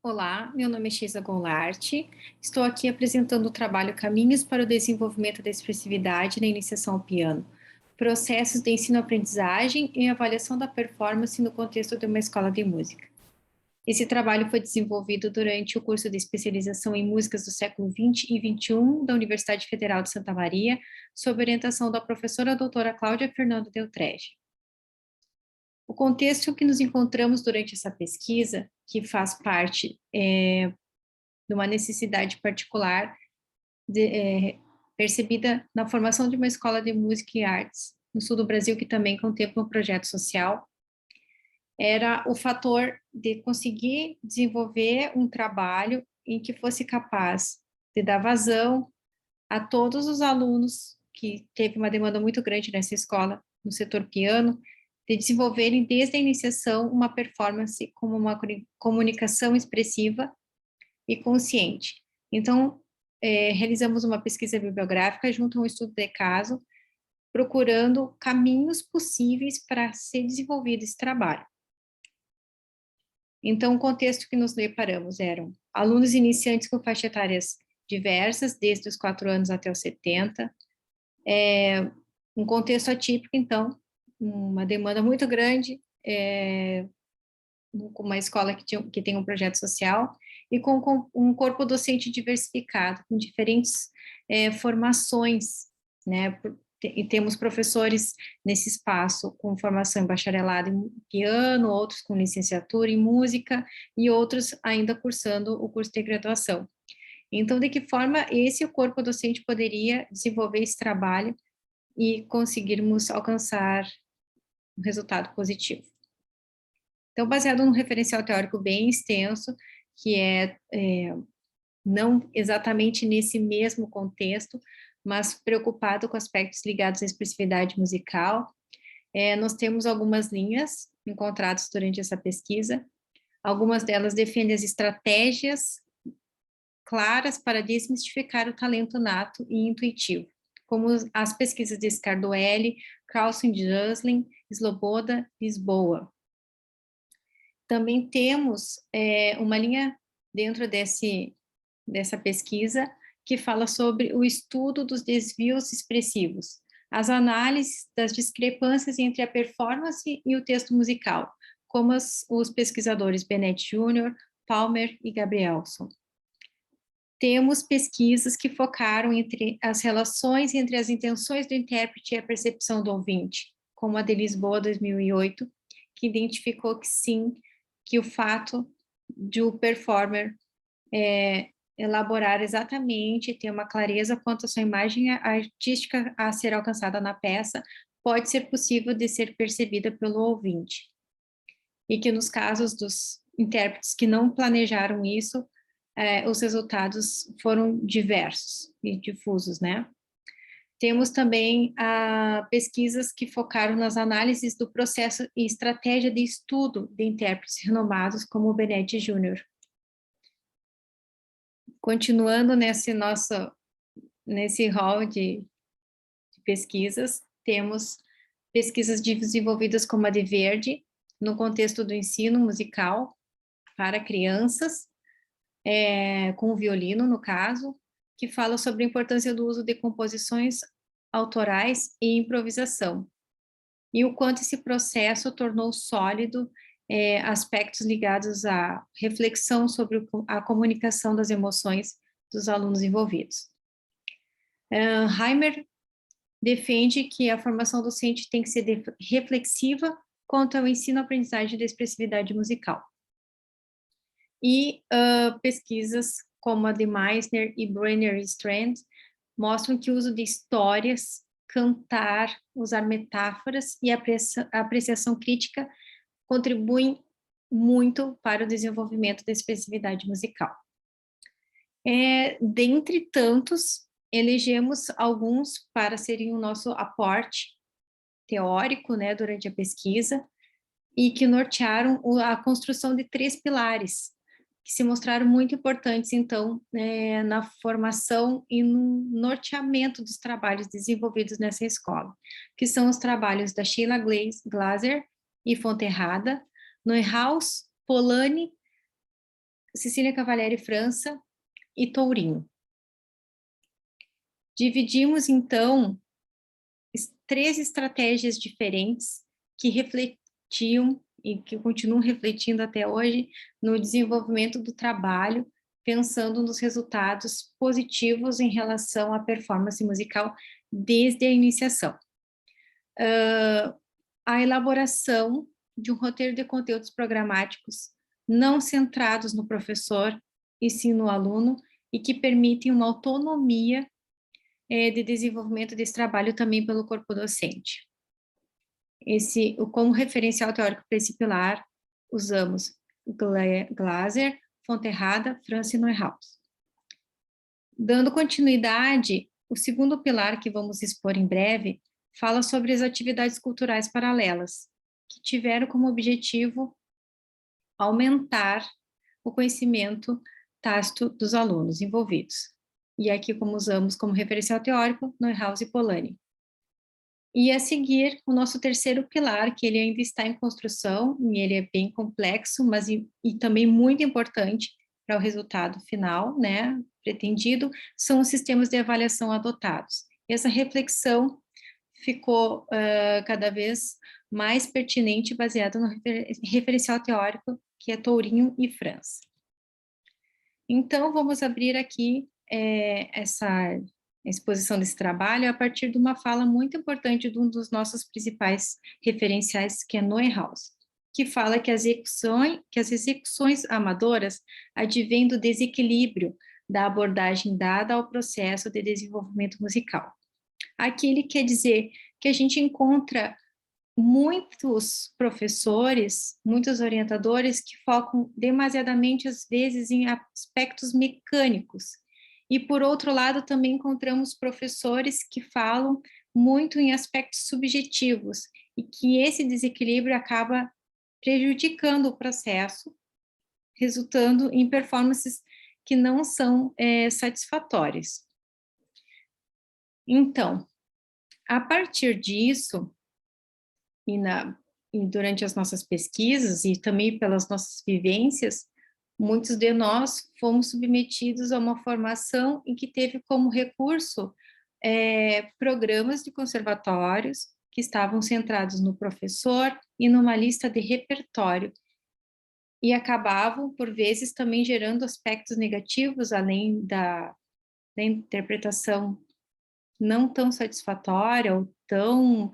Olá, meu nome é Sheisa Goulart. Estou aqui apresentando o trabalho Caminhos para o Desenvolvimento da Expressividade na Iniciação ao Piano, processos de ensino-aprendizagem e avaliação da performance no contexto de uma escola de música. Esse trabalho foi desenvolvido durante o curso de especialização em músicas do século XX e XXI da Universidade Federal de Santa Maria, sob orientação da professora doutora Cláudia Fernanda Deltrege. O contexto que nos encontramos durante essa pesquisa, que faz parte de uma necessidade particular percebida na formação de uma escola de música e artes no sul do Brasil, que também contempla um projeto social, era o fator de conseguir desenvolver um trabalho em que fosse capaz de dar vazão a todos os alunos, que teve uma demanda muito grande nessa escola, no setor piano, de desenvolverem desde a iniciação uma performance como uma comunicação expressiva e consciente. Então, realizamos uma pesquisa bibliográfica junto a um estudo de caso, procurando caminhos possíveis para ser desenvolvido esse trabalho. Então, o contexto que nos deparamos eram alunos iniciantes com faixa etárias diversas, desde os 4 anos até os 70, um contexto atípico, então, uma demanda muito grande, com uma escola que tem um projeto social, e com um corpo docente diversificado, com diferentes formações, né, e temos professores nesse espaço com formação em bacharelado em piano, outros com licenciatura em música, e outros ainda cursando o curso de graduação. Então, de que forma o corpo docente poderia desenvolver esse trabalho e conseguirmos alcançar um resultado positivo? Então, baseado num referencial teórico bem extenso, que não exatamente nesse mesmo contexto, mas preocupado com aspectos ligados à expressividade musical, nós temos algumas linhas encontradas durante essa pesquisa. Algumas delas defendem as estratégias claras para desmistificar o talento nato e intuitivo, como as pesquisas de Scardoelli, Carlson Juslin, Sloboda, Lisboa. Também temos uma linha dentro dessa pesquisa que fala sobre o estudo dos desvios expressivos, as análises das discrepâncias entre a performance e o texto musical, como os pesquisadores Bennett Jr., Palmer e Gabrielson. Temos pesquisas que focaram entre as relações entre as intenções do intérprete e a percepção do ouvinte, como a de Lisboa, 2008, que identificou que sim, que o fato de o performer elaborar exatamente, ter uma clareza quanto à sua imagem artística a ser alcançada na peça, pode ser possível de ser percebida pelo ouvinte. E que nos casos dos intérpretes que não planejaram isso, os resultados foram diversos e difusos, né? Temos também pesquisas que focaram nas análises do processo e estratégia de estudo de intérpretes renomados como o Bennett Jr. Continuando nesse rol de pesquisas, temos pesquisas desenvolvidas como a de Verdi, no contexto do ensino musical para crianças, com o violino, no caso, que fala sobre a importância do uso de composições autorais e improvisação, e o quanto esse processo tornou sólido aspectos ligados à reflexão sobre a comunicação das emoções dos alunos envolvidos. Heimer defende que a formação docente tem que ser reflexiva quanto ao ensino-aprendizagem da expressividade musical. E pesquisas como a de Meissner e Brenner e Strand mostram que o uso de histórias, cantar, usar metáforas e apreciação crítica contribuem muito para o desenvolvimento da expressividade musical. Dentre tantos, elegemos alguns para serem o nosso aporte teórico, né, durante a pesquisa, e que nortearam a construção de 3 pilares, que se mostraram muito importantes, então, na formação e no norteamento dos trabalhos desenvolvidos nessa escola, que são os trabalhos da Sheila Glaser e Fonterrada, Neuhaus, Polanyi, Cecília Cavalieri França e Tourinho. Dividimos, então, três estratégias diferentes que refletiam e que continuam refletindo até hoje no desenvolvimento do trabalho, pensando nos resultados positivos em relação à performance musical desde a iniciação. A elaboração de um roteiro de conteúdos programáticos não centrados no professor, e sim no aluno, e que permitem uma autonomia de desenvolvimento desse trabalho também pelo corpo docente. Como referencial teórico para esse pilar, usamos Glaser, Fonterrada, França e Neuhaus. Dando continuidade, o segundo pilar que vamos expor em breve fala sobre as atividades culturais paralelas, que tiveram como objetivo aumentar o conhecimento tácito dos alunos envolvidos. E aqui como usamos como referencial teórico, Neuhaus e Polanyi. E a seguir, o nosso terceiro pilar, que ele ainda está em construção, e ele é bem complexo, mas e também muito importante para o resultado final, né, pretendido, são os sistemas de avaliação adotados. Essa reflexão ficou cada vez mais pertinente, baseada no referencial teórico, que é Tourinho e França. Então, vamos abrir aqui essa exposição desse trabalho a partir de uma fala muito importante de um dos nossos principais referenciais, que é Neuhaus, que fala que as execuções amadoras advêm do desequilíbrio da abordagem dada ao processo de desenvolvimento musical. Aqui ele quer dizer que a gente encontra muitos professores, muitos orientadores que focam demasiadamente, às vezes, em aspectos mecânicos. E, por outro lado, também encontramos professores que falam muito em aspectos subjetivos e que esse desequilíbrio acaba prejudicando o processo, resultando em performances que não são satisfatórias. Então, a partir disso, e durante as nossas pesquisas e também pelas nossas vivências, muitos de nós fomos submetidos a uma formação em que teve como recurso programas de conservatórios que estavam centrados no professor e numa lista de repertório, e acabavam, por vezes, também gerando aspectos negativos, além da interpretação não tão satisfatória ou tão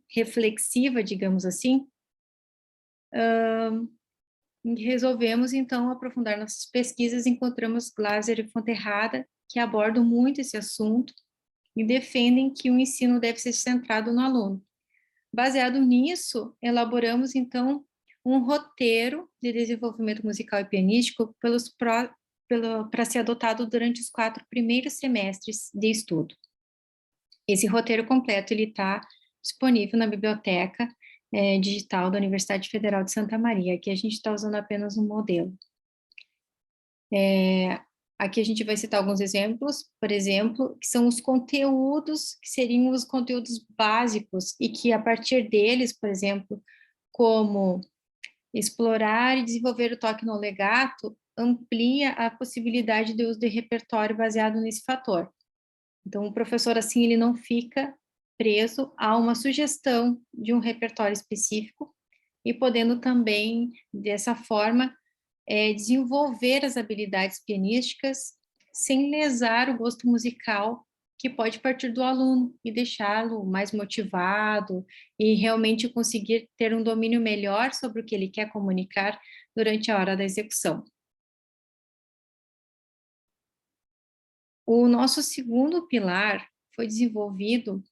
reflexiva, digamos assim. Resolvemos, então, aprofundar nossas pesquisas, encontramos Glaser e Fonterrada, que abordam muito esse assunto e defendem que o ensino deve ser centrado no aluno. Baseado nisso, elaboramos, então, um roteiro de desenvolvimento musical e pianístico para ser adotado durante os 4 primeiros semestres de estudo. Esse roteiro completo está disponível na biblioteca digital da Universidade Federal de Santa Maria. Aqui a gente está usando apenas um modelo. Aqui a gente vai citar alguns exemplos, por exemplo, que são os conteúdos, que seriam os conteúdos básicos, e que a partir deles, por exemplo, como explorar e desenvolver o toque no legato, amplia a possibilidade de uso de repertório baseado nesse fator. Então, o professor, assim, ele não fica preso a uma sugestão de um repertório específico e podendo também, dessa forma, desenvolver as habilidades pianísticas sem lesar o gosto musical que pode partir do aluno e deixá-lo mais motivado e realmente conseguir ter um domínio melhor sobre o que ele quer comunicar durante a hora da execução. O nosso segundo pilar foi desenvolvido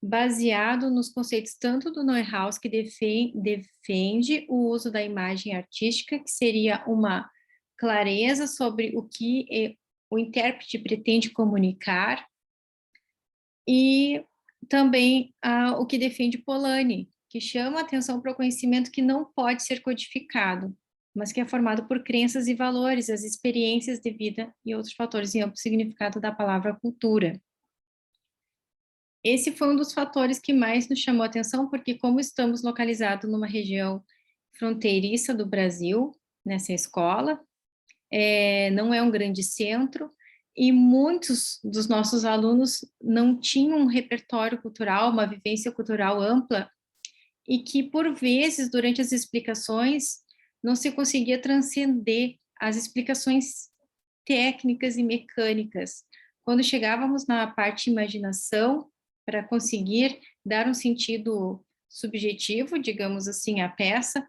baseado nos conceitos tanto do Neuhaus, que defende o uso da imagem artística, que seria uma clareza sobre o que o intérprete pretende comunicar, e também o que defende Polanyi, que chama a atenção para o conhecimento que não pode ser codificado, mas que é formado por crenças e valores, as experiências de vida e outros fatores em amplo significado da palavra cultura. Esse foi um dos fatores que mais nos chamou a atenção, porque como estamos localizados numa região fronteiriça do Brasil, nessa escola, não é um grande centro, e muitos dos nossos alunos não tinham um repertório cultural, uma vivência cultural ampla, e que, por vezes, durante as explicações, não se conseguia transcender as explicações técnicas e mecânicas. Quando chegávamos na parte imaginação, para conseguir dar um sentido subjetivo, digamos assim, à peça,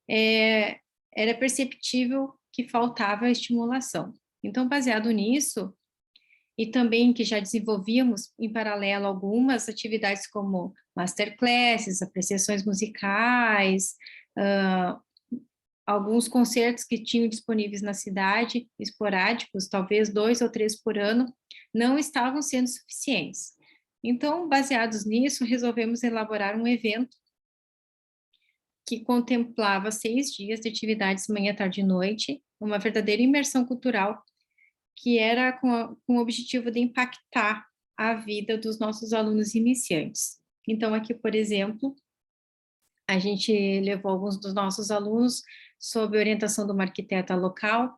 era perceptível que faltava estimulação. Então, baseado nisso, e também que já desenvolvíamos em paralelo algumas atividades como masterclasses, apreciações musicais, alguns concertos que tinham disponíveis na cidade, esporádicos, talvez 2 ou 3 por ano, não estavam sendo suficientes. Então, baseados nisso, resolvemos elaborar um evento que contemplava 6 dias de atividades manhã, tarde e noite, uma verdadeira imersão cultural, que era com o objetivo de impactar a vida dos nossos alunos iniciantes. Então, aqui, por exemplo, a gente levou alguns dos nossos alunos sob orientação de uma arquiteta local,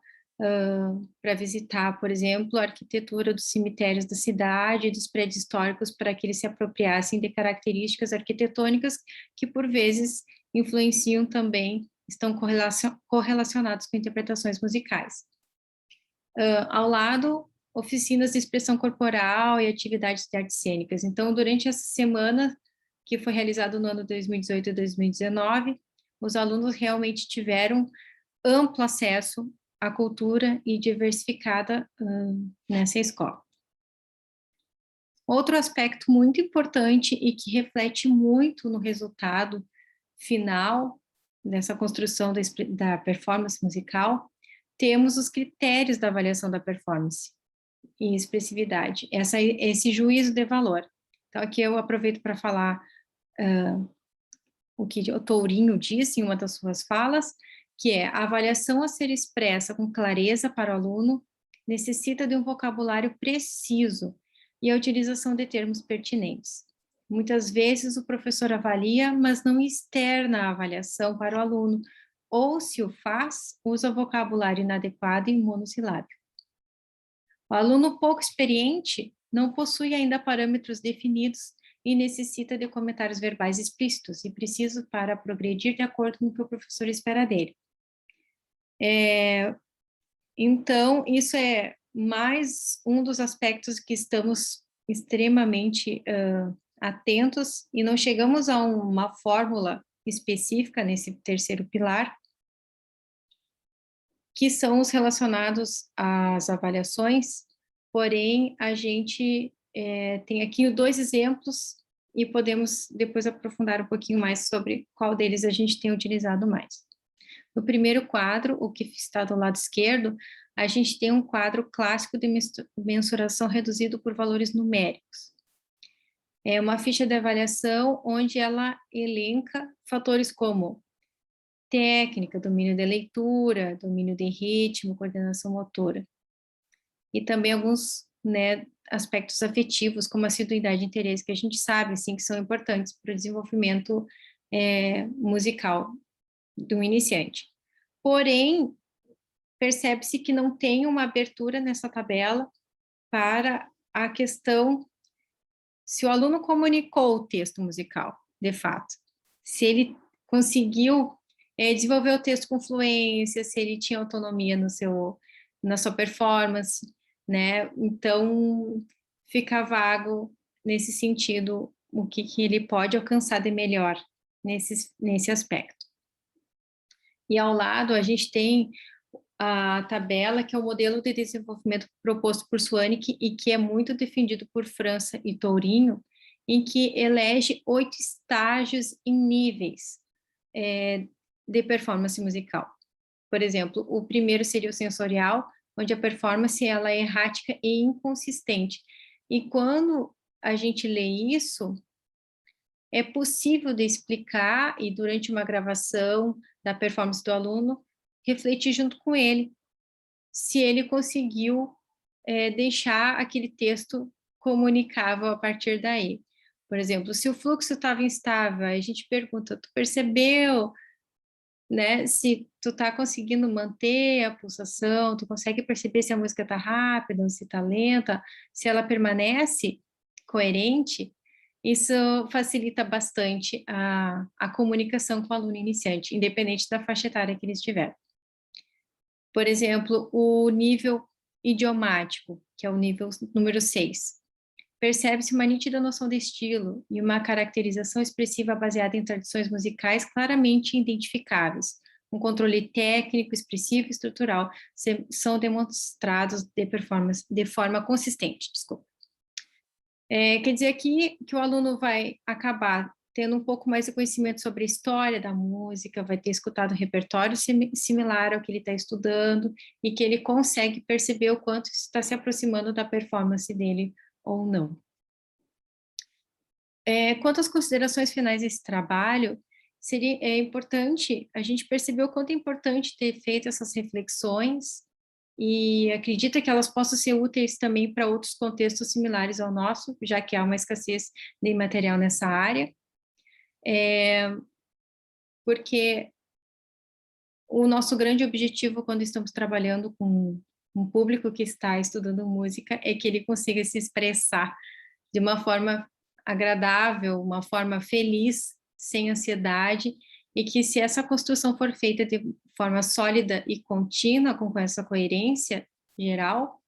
para visitar, por exemplo, a arquitetura dos cemitérios da cidade e dos prédios históricos, para que eles se apropriassem de características arquitetônicas que, por vezes, influenciam também, estão correlacionados com interpretações musicais. Ao lado, oficinas de expressão corporal e atividades de artes cênicas. Então, durante essa semana, que foi realizado no ano 2018 e 2019, os alunos realmente tiveram amplo acesso à cultura e diversificada nessa escola. Outro aspecto muito importante e que reflete muito no resultado final dessa construção da performance musical, temos os critérios da avaliação da performance e expressividade, esse juízo de valor. Então, aqui eu aproveito para falar o que o Tourinho disse em uma das suas falas, que é a avaliação a ser expressa com clareza para o aluno necessita de um vocabulário preciso e a utilização de termos pertinentes. Muitas vezes o professor avalia, mas não externa a avaliação para o aluno, ou se o faz, usa vocabulário inadequado e monossilábico. O aluno pouco experiente não possui ainda parâmetros definidos e necessita de comentários verbais explícitos e preciso para progredir de acordo com o que o professor espera dele. Então, isso é mais um dos aspectos que estamos extremamente atentos e não chegamos a uma fórmula específica nesse terceiro pilar, que são os relacionados às avaliações, porém, a gente tem aqui 2 exemplos e podemos depois aprofundar um pouquinho mais sobre qual deles a gente tem utilizado mais. No primeiro quadro, o que está do lado esquerdo, a gente tem um quadro clássico de mensuração reduzido por valores numéricos. É uma ficha de avaliação onde ela elenca fatores como técnica, domínio de leitura, domínio de ritmo, coordenação motora. E também alguns, aspectos afetivos, como assiduidade e interesse, que a gente sabe, assim, que são importantes para o desenvolvimento musical do iniciante. Porém, percebe-se que não tem uma abertura nessa tabela para a questão se o aluno comunicou o texto musical, de fato, se ele conseguiu desenvolver o texto com fluência, se ele tinha autonomia na sua performance, né? Então, fica vago nesse sentido o que ele pode alcançar de melhor nesse aspecto. E ao lado a gente tem a tabela, que é o modelo de desenvolvimento proposto por Swanwick e que é muito defendido por França e Tourinho, em que elege 8 estágios e níveis de performance musical. Por exemplo, o primeiro seria o sensorial, onde a performance ela é errática e inconsistente. E quando a gente lê isso, é possível de explicar e durante uma gravação da performance do aluno, refletir junto com ele, se ele conseguiu deixar aquele texto comunicável a partir daí. Por exemplo, se o fluxo estava instável, a gente pergunta, tu percebeu né? Se tu tá conseguindo manter a pulsação, tu consegue perceber se a música tá rápida, ou se tá lenta, se ela permanece coerente, isso facilita bastante a comunicação com o aluno iniciante, independente da faixa etária que eles tiverem. Por exemplo, o nível idiomático, que é o nível número 6. Percebe-se uma nítida noção de estilo e uma caracterização expressiva baseada em tradições musicais claramente identificáveis. Um controle técnico, expressivo e estrutural são demonstrados de forma consistente. Desculpa. Quer dizer aqui que o aluno vai acabar tendo um pouco mais de conhecimento sobre a história da música, vai ter escutado um repertório similar ao que ele está estudando e que ele consegue perceber o quanto isso está se aproximando da performance dele ou não. Quanto às considerações finais desse trabalho, é importante a gente perceber o quanto é importante ter feito essas reflexões e acredita que elas possam ser úteis também para outros contextos similares ao nosso, já que há uma escassez de material nessa área, porque o nosso grande objetivo quando estamos trabalhando com um público que está estudando música é que ele consiga se expressar de uma forma agradável, uma forma feliz, sem ansiedade, e que se essa construção for feita de forma sólida e contínua, com essa coerência geral,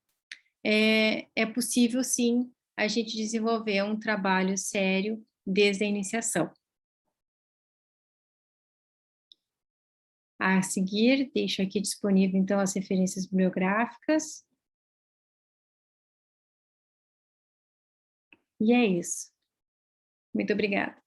é possível sim a gente desenvolver um trabalho sério desde a iniciação. A seguir, deixo aqui disponível então as referências bibliográficas. E é isso. Muito obrigada.